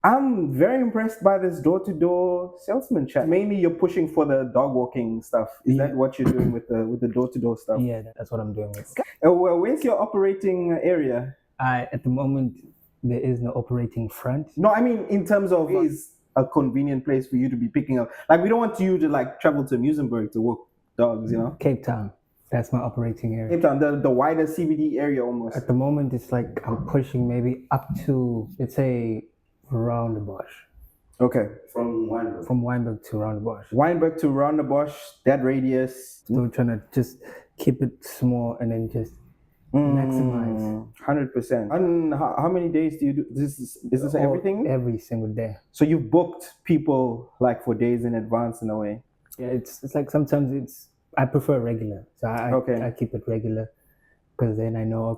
I'm very impressed by this door-to-door salesmanship. Mainly, you're pushing for the dog walking stuff. Is that what you're doing with the door-to-door stuff? Yeah, that's what I'm doing with. Well, where's your operating area? At the moment, there is no operating front. No, I mean in terms of is a convenient place for you to be picking up. Like we don't want you to like travel to Muizenberg to walk dogs, you know. Cape Town. That's my operating area. Cape Town, the wider CBD area almost. At the moment, it's like I'm pushing maybe up to, let's say, Roundabosch. Okay, from Wynberg. From Wynberg to Roundabosch. Wynberg to Roundabosch, that radius. So we're trying to just keep it small and then just maximize. 100%. And how many days do you do this? Is this everything? Every single day. So you've booked people like for days in advance in a way. Yeah, it's like sometimes I prefer regular, so I keep it regular because then I know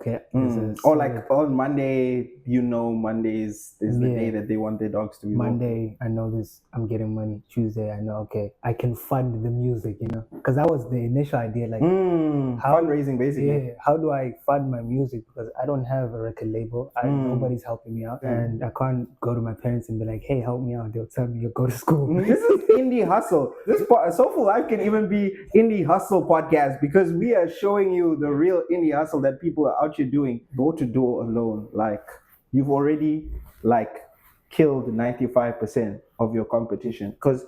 or like on Monday, Mondays is the day that they want their dogs to be Monday walked. I know this, I'm getting money. Tuesday I know I can fund the music, because that was the initial idea, like fundraising basically. Yeah, how do I fund my music, because I don't have a record label. Nobody's helping me out, and I can't go to my parents and be like, hey, help me out. They'll tell me, you go to school. This is indie hustle. This Soulful Life can even be indie hustle podcast because we are showing you the real indie hustle that people are out here doing door to door alone. Like you've already killed 95% of your competition because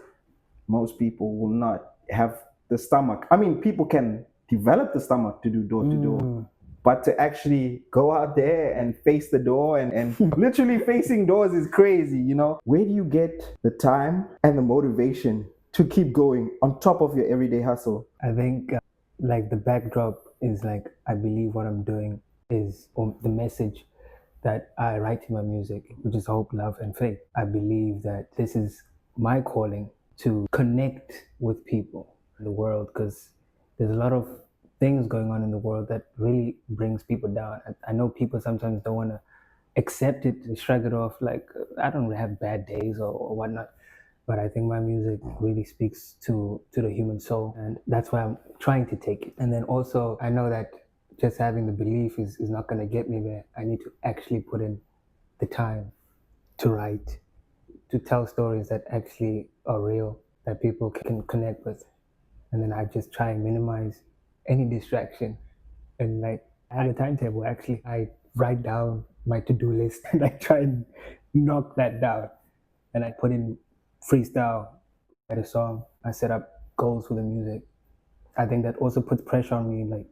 most people will not have the stomach. I mean, people can develop the stomach to do door to door, but to actually go out there and face the door and literally facing doors is crazy, Where do you get the time and the motivation to keep going on top of your everyday hustle? I think the backdrop is I believe what I'm doing is the message that I write in my music, which is hope, love, and faith. I believe that this is my calling to connect with people in the world, because there's a lot of things going on in the world that really brings people down. I know people sometimes don't want to accept it, shrug it off, like I don't have bad days or whatnot. But I think my music really speaks to the human soul, and that's why I'm trying to take it. And then also, I know that just having the belief is not going to get me there. I need to actually put in the time to write, to tell stories that actually are real, that people can connect with. And then I just try and minimize any distraction. And I have a timetable, actually. I write down my to-do list and I try and knock that down. And I put in freestyle, write a song. I set up goals for the music. I think that also puts pressure on me, like,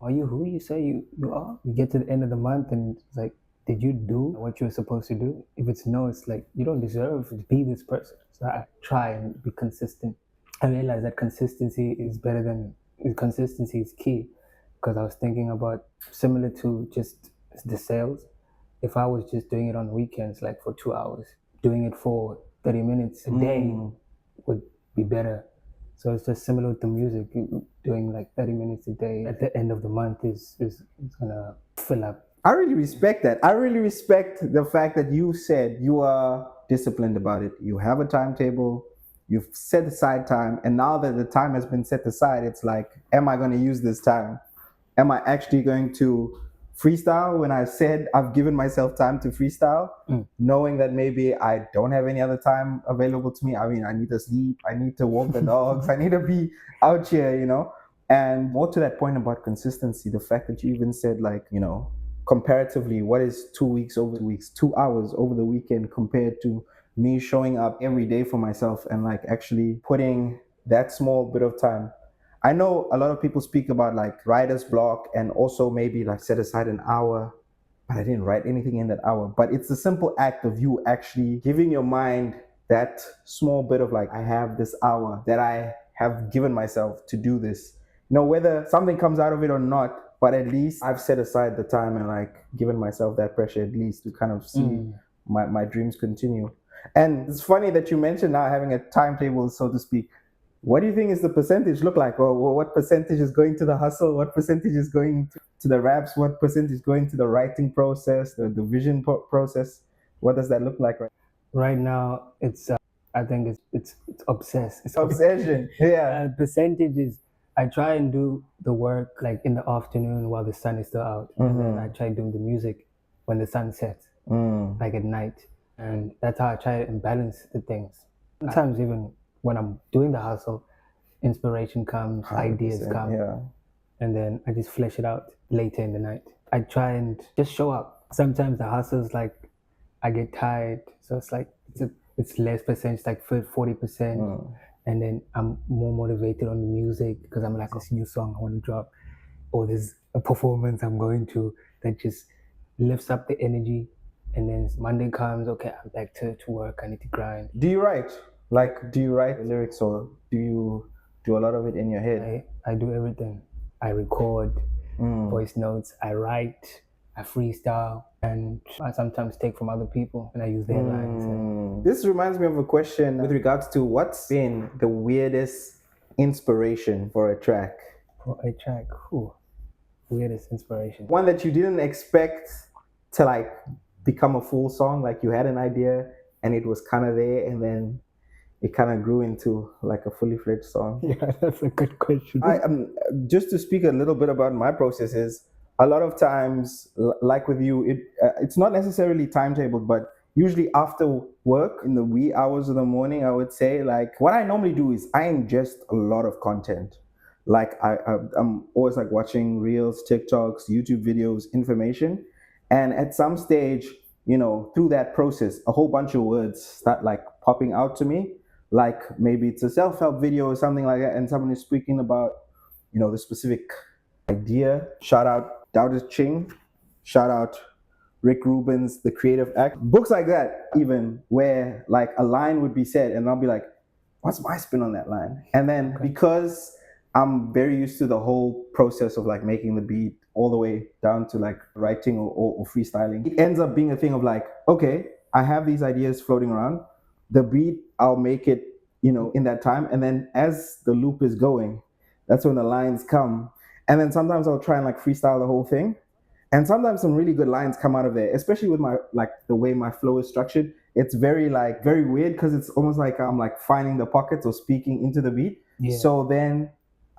are you who you say you are? You get to the end of the month and it's like, did you do what you were supposed to do? If it's no, it's like, you don't deserve to be this person. So I try and be consistent. I realize that consistency is key, because I was thinking about, similar to just the sales, if I was just doing it on weekends, like for 2 hours, doing it for 30 minutes a day would be better. So it's just similar with the music, doing like 30 minutes a day at the end of the month is gonna fill up. I really respect that. I really respect the fact that you said you are disciplined about it. You have a timetable, you've set aside time, and now that the time has been set aside, it's like, am I going to use this time? Am I actually going to freestyle when I said I've given myself time to freestyle, knowing that maybe I don't have any other time available to me? I mean, I need to sleep, I need to walk the dogs, I need to be out here, And more to that point about consistency, the fact that you even said, comparatively, what is 2 weeks over 2 weeks, 2 hours over the weekend compared to me showing up every day for myself and actually putting that small bit of time. I know a lot of people speak about writer's block and also maybe set aside an hour, but I didn't write anything in that hour. But it's the simple act of you actually giving your mind that small bit of I have this hour that I have given myself to do this. Whether something comes out of it or not, but at least I've set aside the time and given myself that pressure at least to kind of see my dreams continue. And it's funny that you mentioned now having a timetable, so to speak. What do you think is the percentage look like? Or what percentage is going to the hustle? What percentage is going to the raps? What percentage is going to the writing process, the vision process? What does that look like right now? It's I think it's obsessed. It's obsession. Yeah. Percentage is, I try and do the work in the afternoon while the sun is still out, and then I try doing the music when the sun sets, at night. And that's how I try and balance the things. Sometimes even when I'm doing the hustle, inspiration comes, ideas 100%, come, yeah. and then I just flesh it out later in the night. I try and just show up. Sometimes the hustle's like I get tired, so it's like it's less percentage, like 40%, and then I'm more motivated on the music because I'm like, this new song I want to drop, or there's a performance I'm going to that just lifts up the energy. And then Monday comes, okay, I'm back to work. I need to grind. Do you write? Like, do you write lyrics or do you do a lot of it in your head? I do everything. I record voice notes, I write, I freestyle, and I sometimes take from other people and I use their lines. And This reminds me of a question with regards to what's been the weirdest inspiration for a track? for a track, weirdest inspiration. One that you didn't expect to like become a full song, like you had an idea and it was kind of there and then it kind of grew into like a fully fledged song. Yeah, that's a good question. I just to speak a little bit about my processes. A lot of times, like with you, it's not necessarily timetabled, but usually after work in the wee hours of the morning, I would say, like what I normally do is I ingest a lot of content. Like I'm always like watching reels, TikToks, YouTube videos, information, and at some stage, you know, through that process, a whole bunch of words start like popping out to me. Like maybe it's a self-help video or something like that, and someone is speaking about, you know, the specific idea. Shout out Dao Ching, shout out Rick Rubin's The Creative Act. Books like that, even where like a line would be said, and I'll be like, what's my spin on that line? And then because I'm very used to the whole process of like making the beat all the way down to like writing or freestyling, it ends up being a thing of like, okay, I have these ideas floating around. The beat, I'll make it, you know, in that time. And then as the loop is going, that's when the lines come. And then sometimes I'll try and like freestyle the whole thing. And sometimes some really good lines come out of there, especially with my, like the way my flow is structured. It's very weird because it's almost like I'm like finding the pockets or speaking into the beat. Yeah. So then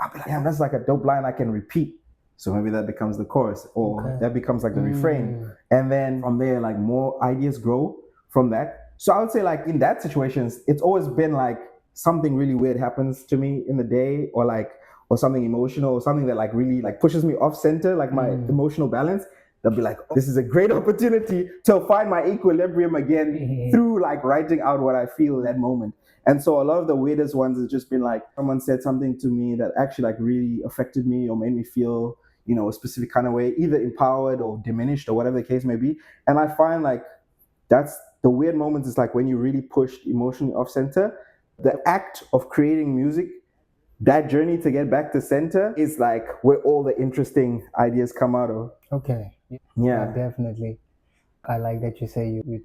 I'll be like, damn, that's like a dope line I can repeat. So maybe that becomes the chorus or that becomes like the refrain. And then from there, like more ideas grow from that. So I would say like in that situations, it's always been like something really weird happens to me in the day or something emotional or something that like really like pushes me off center, like my emotional balance. They'll be like, oh, this is a great opportunity to find my equilibrium again through like writing out what I feel in that moment. And so a lot of the weirdest ones has just been like someone said something to me that actually like really affected me or made me feel, you know, a specific kind of way, either empowered or diminished or whatever the case may be. And I find like that's the weird moments is like when you really pushed emotionally off center. The act of creating music, that journey to get back to center is like where all the interesting ideas come out of. Okay. Yeah. Definitely. I like that you say you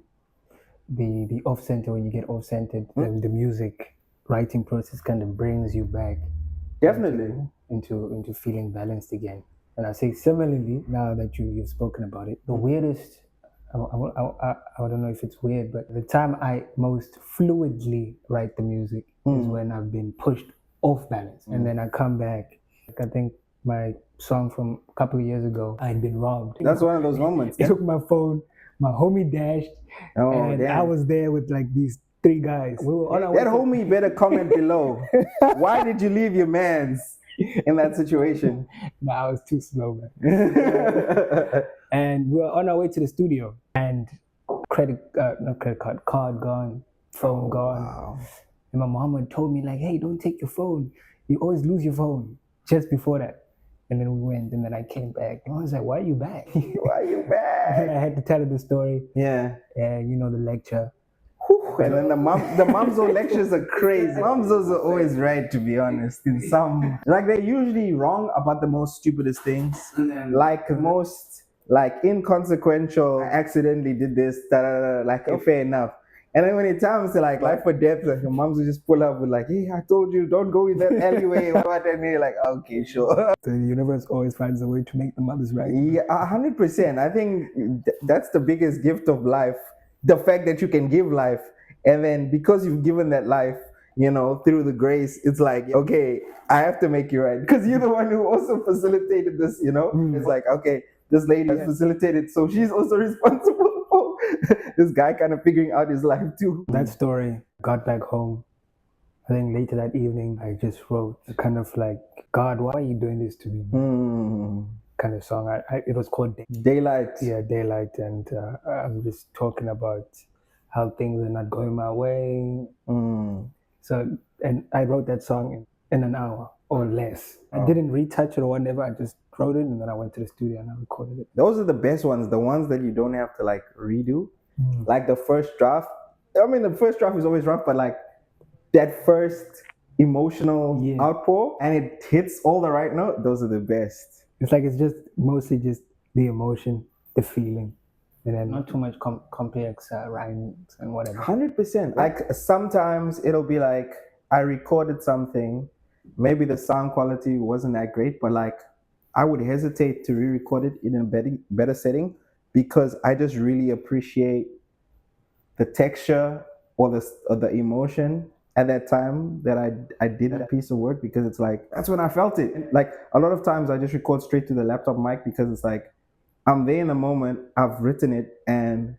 the off center. When you get off centered, the music writing process kind of brings you back Definitely into feeling balanced again. And I say similarly, now that you've spoken about it, the weirdest, I don't know if it's weird, but the time I most fluidly write the music is when I've been pushed off balance. And then I come back. Like I think my song from a couple of years ago, I'd been robbed. That's one of those moments. It took my phone, my homie dashed, and damn. I was there with like these 3 guys. We were on our way that homie better comment below. Why did you leave your mans in that situation? Nah, I was too slow, man. And we were on our way to the studio, and card gone, phone gone. Wow. And my mom had told me like, hey, don't take your phone. You always lose your phone. Just before that. And then we went, and then I came back. And I was like, why are you back? Why are you back? And I had to tell her the story. Yeah. And you know, the lecture. And then the Mamzo lectures are crazy. Mamzos are always right, to be honest. In some, like they're usually wrong about the most stupidest things. Like most, like inconsequential, I accidentally did this, like fair enough. And then when it comes to like life or death, like your moms will just pull up with like, hey, I told you, don't go in that alleyway. And you're like, okay, sure. The universe always finds a way to make the mothers right. Yeah, 100%. I think that's the biggest gift of life. The fact that you can give life. And then because you've given that life, you know, through the grace, it's like, okay, I have to make you right. Because you're the one who also facilitated this, you know? It's like, okay, this lady has facilitated, so she's also responsible this guy kind of figuring out his life too. That story, got back home. I think later that evening, I just wrote a kind of like, God, why are you doing this to me? Kind of song. It was called Daylight. Yeah, Daylight. And I'm just talking about how things are not going my way. So, and I wrote that song in an hour or less. I didn't retouch it or whatever. I just wrote it and then I went to the studio and I recorded it. Those are the best ones, the ones that you don't have to like redo. Like the first draft. I mean, the first draft is always rough, but like that first emotional outpour and it hits all the right note, those are the best. It's like it's just mostly just the emotion, the feeling, and then not too much complex rhymes and whatever. 100%. Like sometimes it'll be like I recorded something, maybe the sound quality wasn't that great, but like I would hesitate to re-record it in a better setting because I just really appreciate the texture or the emotion at that time that I did a piece of work, because it's like that's when I felt it. Like a lot of times I just record straight to the laptop mic because it's like I'm there in the moment, I've written it, and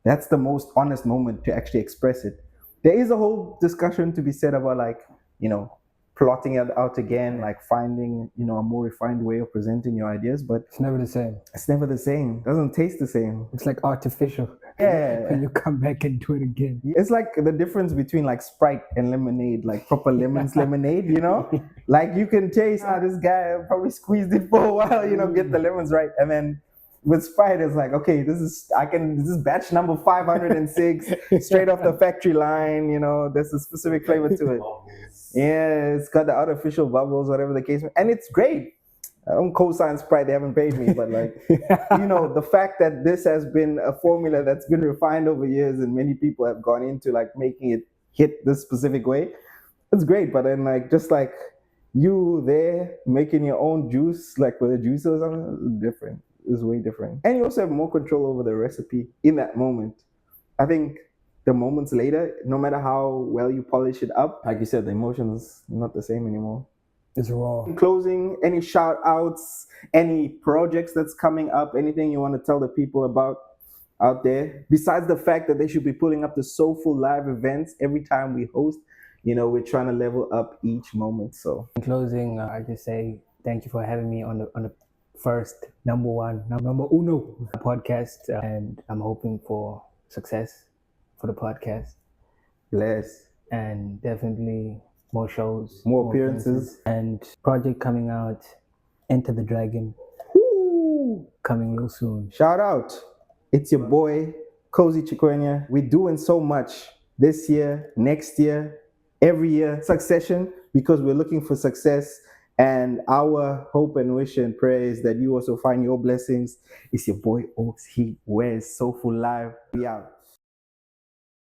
that's the most honest moment to actually express it. There is a whole discussion to be said about like, you know, plotting it out again, like finding, you know, a more refined way of presenting your ideas, but it's never the same. It's never the same. It doesn't taste the same. It's like artificial. Yeah. When you come back and do it again. It's like the difference between like Sprite and lemonade, like proper lemons lemonade, you know? Like you can taste, this guy probably squeezed it for a while, you know, get the lemons right. And then with Sprite, it's like, okay, this is batch number 506, straight off the factory line, you know, there's a specific flavor to it. Yeah, it's got the artificial bubbles, whatever the case, and it's great. I don't co-sign Sprite, they haven't paid me, but like, you know, the fact that this has been a formula that's been refined over years and many people have gone into like making it hit this specific way, it's great. But then like, just like you there making your own juice, like with a juicer or something, it's different. It's way different. And you also have more control over the recipe in that moment. I think the moments later, no matter how well you polish it up, like you said, the emotion's not the same anymore. It's raw. In closing, any shout outs, any projects that's coming up, anything you want to tell the people about out there, besides the fact that they should be pulling up the SOUFU live events every time we host? You know, we're trying to level up each moment. So in closing, I just say thank you for having me on the first number uno podcast, and I'm hoping for success for the podcast. Bless. And definitely more shows, more appearances, and project coming out, Enter the Dragon. Woo! Coming real soon. Shout out. It's your boy, KOZEE CHIKWENYA. We're doing so much this year, next year, every year, succession, because we're looking for success. And our hope and wish and prayer is that you also find your blessings. It's your boy Oaks. He wears SOUFU Live. We out.